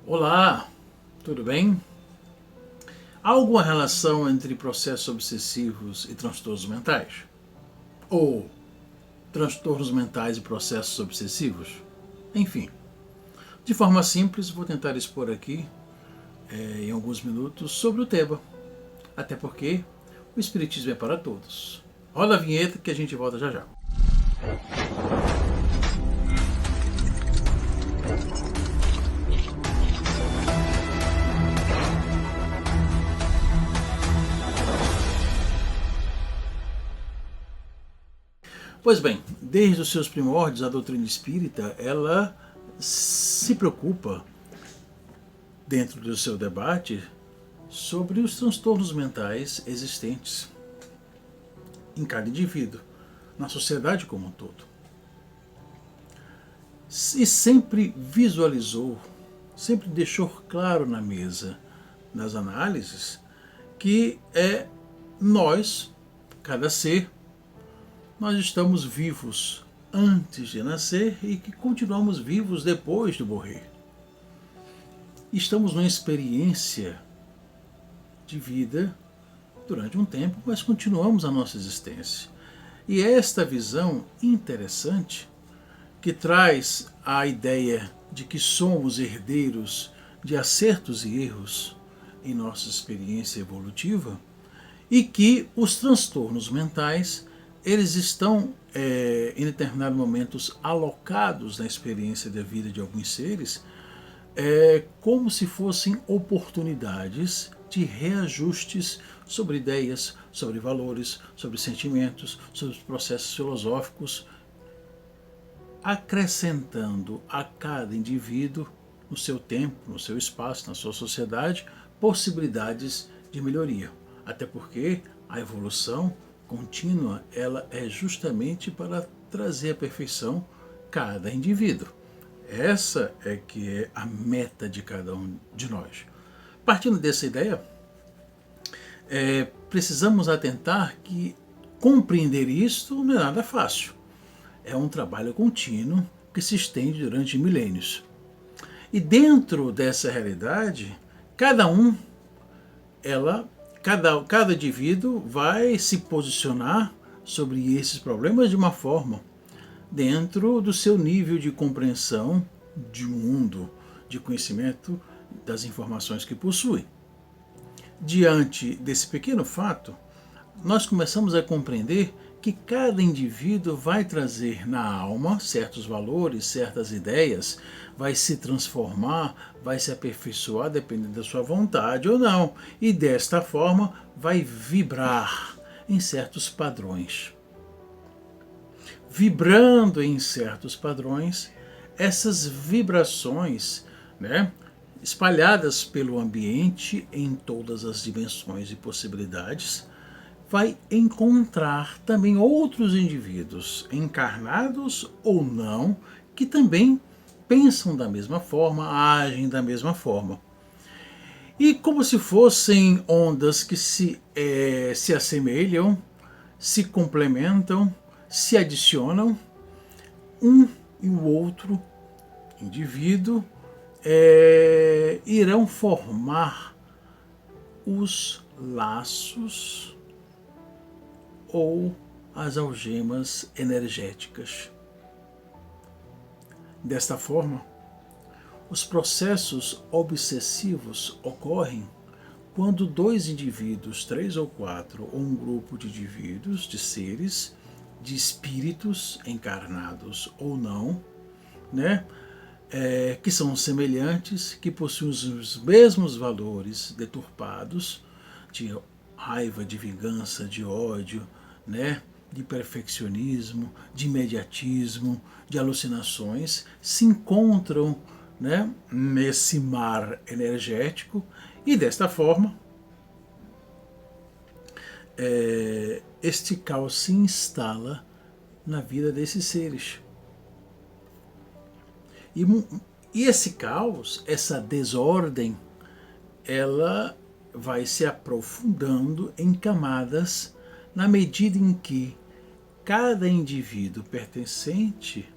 Olá, tudo bem? Há alguma relação entre processos obsessivos e transtornos mentais? Ou transtornos mentais e processos obsessivos? Enfim, de forma simples, vou tentar expor aqui, em alguns minutos, sobre o tema. Até porque o Espiritismo é para todos. Roda a vinheta que a gente volta já já. Pois bem, desde os seus primórdios, a doutrina espírita, ela se preocupa, dentro do seu debate, sobre os transtornos mentais existentes em cada indivíduo, na sociedade como um todo. E sempre visualizou, sempre deixou claro na mesa, nas análises, que nós, cada ser, nós estamos vivos antes de nascer e que continuamos vivos depois de morrer. Estamos numa experiência de vida durante um tempo, mas continuamos a nossa existência. E é esta visão interessante que traz a ideia de que somos herdeiros de acertos e erros em nossa experiência evolutiva e que os transtornos mentais eles estão em determinados momentos alocados na experiência da vida de alguns seres como se fossem oportunidades de reajustes sobre ideias, sobre valores, sobre sentimentos, sobre processos filosóficos, acrescentando a cada indivíduo, no seu tempo, no seu espaço, na sua sociedade, possibilidades de melhoria. Até porque a evolução contínua ela é justamente para trazer a perfeição a cada indivíduo. Essa é que é a meta de cada um de nós. Partindo dessa ideia, precisamos atentar que compreender isto não é nada fácil. É um trabalho contínuo que se estende durante milênios. E dentro dessa realidade, cada indivíduo vai se posicionar sobre esses problemas de uma forma, dentro do seu nível de compreensão de mundo, de conhecimento das informações que possui. Diante desse pequeno fato, nós começamos a compreender que cada indivíduo vai trazer na alma certos valores, certas ideias, vai se transformar, vai se aperfeiçoar dependendo da sua vontade ou não, e desta forma vai vibrar em certos padrões. Vibrando em certos padrões, essas vibrações, espalhadas pelo ambiente em todas as dimensões e possibilidades, vai encontrar também outros indivíduos, encarnados ou não, que também pensam da mesma forma, agem da mesma forma. E como se fossem ondas que se assemelham, se complementam, se adicionam, um e o outro indivíduo irão formar os laços ou as algemas energéticas. Desta forma, os processos obsessivos ocorrem quando dois indivíduos, 3 ou 4, ou um grupo de indivíduos, de seres, de espíritos encarnados ou não, que são semelhantes, que possuem os mesmos valores deturpados, de raiva, de vingança, de ódio, de perfeccionismo, de imediatismo, de alucinações, se encontram nesse mar energético e desta forma este caos se instala na vida desses seres. E esse caos, essa desordem, ela vai se aprofundando em camadas na medida em que cada indivíduo pertencente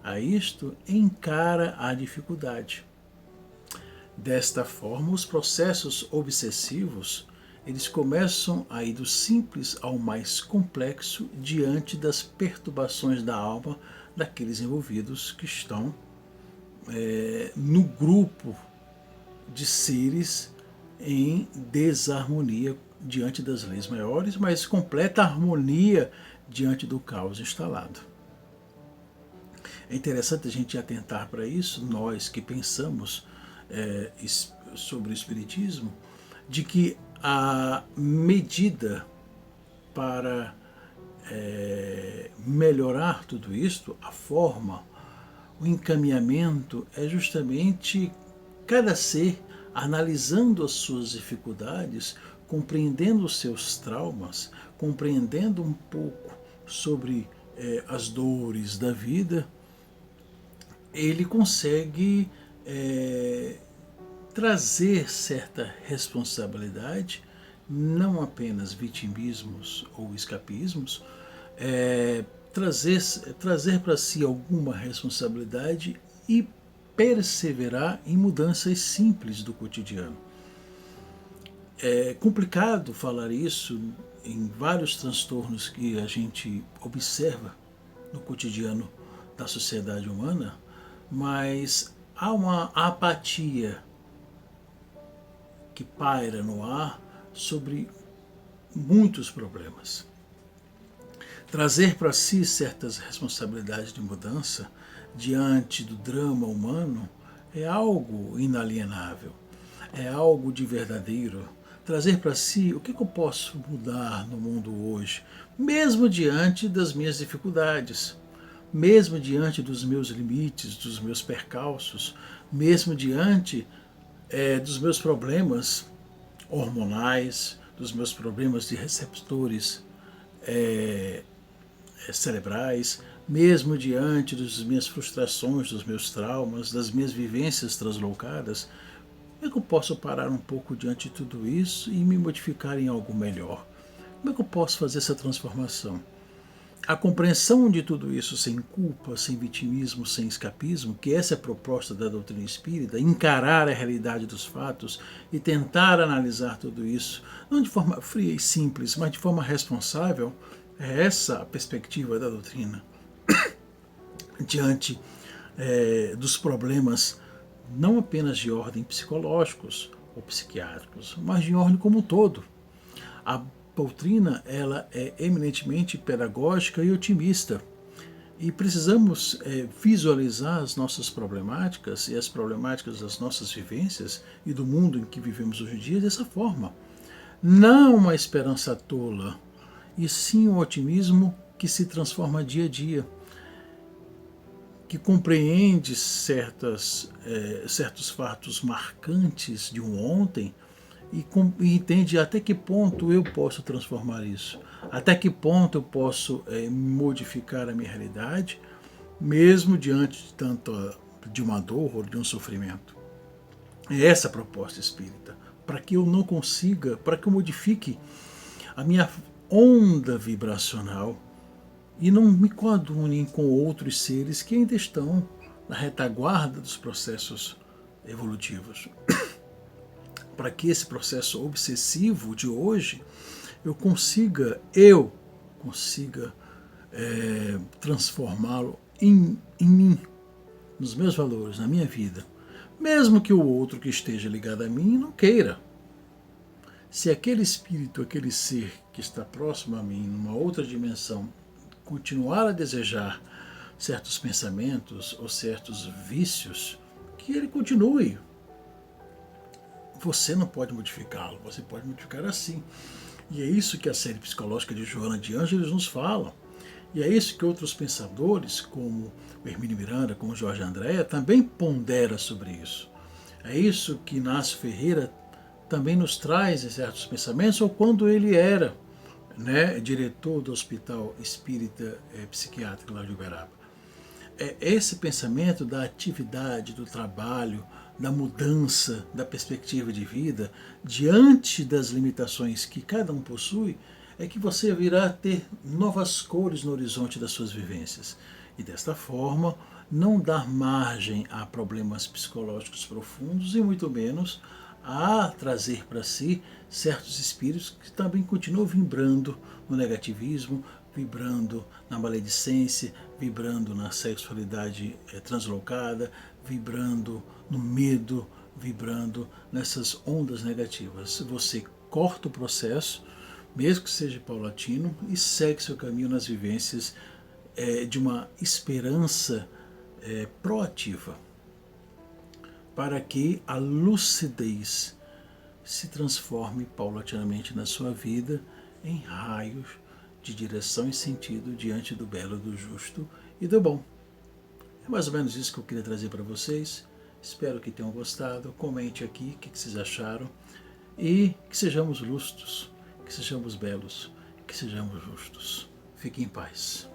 a isto encara a dificuldade. Desta forma, os processos obsessivos, eles começam a ir do simples ao mais complexo diante das perturbações da alma daqueles envolvidos que estão no grupo de seres em desarmonia diante das leis maiores, mas completa harmonia diante do caos instalado. É interessante a gente atentar para isso, nós que pensamos sobre o Espiritismo, de que a medida para melhorar tudo isto, a forma, o encaminhamento é justamente cada ser analisando as suas dificuldades, compreendendo os seus traumas, compreendendo um pouco sobre as dores da vida, ele consegue trazer certa responsabilidade, não apenas vitimismos ou escapismos, trazer para si alguma responsabilidade e perseverar em mudanças simples do cotidiano. É complicado falar isso em vários transtornos que a gente observa no cotidiano da sociedade humana, mas há uma apatia que paira no ar sobre muitos problemas. Trazer para si certas responsabilidades de mudança diante do drama humano é algo inalienável, é algo de verdadeiro. Trazer para si o que eu posso mudar no mundo hoje, mesmo diante das minhas dificuldades, mesmo diante dos meus limites, dos meus percalços, mesmo diante dos meus problemas hormonais, dos meus problemas de receptores cerebrais, mesmo diante das minhas frustrações, dos meus traumas, das minhas vivências translocadas. Como é que eu posso parar um pouco diante de tudo isso e me modificar em algo melhor? Como é que eu posso fazer essa transformação? A compreensão de tudo isso sem culpa, sem vitimismo, sem escapismo, que essa é a proposta da doutrina espírita, encarar a realidade dos fatos e tentar analisar tudo isso, não de forma fria e simples, mas de forma responsável, é essa a perspectiva da doutrina. Diante dos problemas não apenas de ordem psicológicos ou psiquiátricos, mas de ordem como um todo. A doutrina ela é eminentemente pedagógica e otimista. E precisamos visualizar as nossas problemáticas e as problemáticas das nossas vivências e do mundo em que vivemos hoje em dia dessa forma. Não uma esperança tola, e sim um otimismo que se transforma dia a dia, que compreende certos fatos marcantes de um ontem e entende até que ponto eu posso transformar isso, até que ponto eu posso modificar a minha realidade, mesmo diante de uma dor ou de um sofrimento. É essa a proposta espírita, para que eu não consiga, para que eu modifique a minha onda vibracional e não me coadune com outros seres que ainda estão na retaguarda dos processos evolutivos. Para que esse processo obsessivo de hoje eu consiga transformá-lo em mim, nos meus valores, na minha vida. Mesmo que o outro que esteja ligado a mim não queira. Se aquele espírito, aquele ser que está próximo a mim, numa outra dimensão, continuar a desejar certos pensamentos ou certos vícios, que ele continue. Você não pode modificá-lo, você pode modificar assim. E é isso que a série psicológica de Joana de Ângeles nos fala. E é isso que outros pensadores, como o Hermínio Miranda, como o Jorge Andréa, também pondera sobre isso. É isso que Inácio Ferreira também nos traz em certos pensamentos, ou quando ele era diretor do Hospital Espírita Psiquiátrico lá de Uberaba. É esse pensamento da atividade, do trabalho, da mudança, da perspectiva de vida, diante das limitações que cada um possui, é que você virá ter novas cores no horizonte das suas vivências. E desta forma, não dar margem a problemas psicológicos profundos e muito menos a trazer para si certos espíritos que também continuam vibrando no negativismo, vibrando na maledicência, vibrando na sexualidade translocada, vibrando no medo, vibrando nessas ondas negativas. Você corta o processo, mesmo que seja paulatino, e segue seu caminho nas vivências de uma esperança proativa, para que a lucidez se transforme paulatinamente na sua vida em raios de direção e sentido diante do belo, do justo e do bom. É mais ou menos isso que eu queria trazer para vocês. Espero que tenham gostado. Comente aqui o que vocês acharam e que sejamos lúcidos, que sejamos belos, que sejamos justos. Fiquem em paz.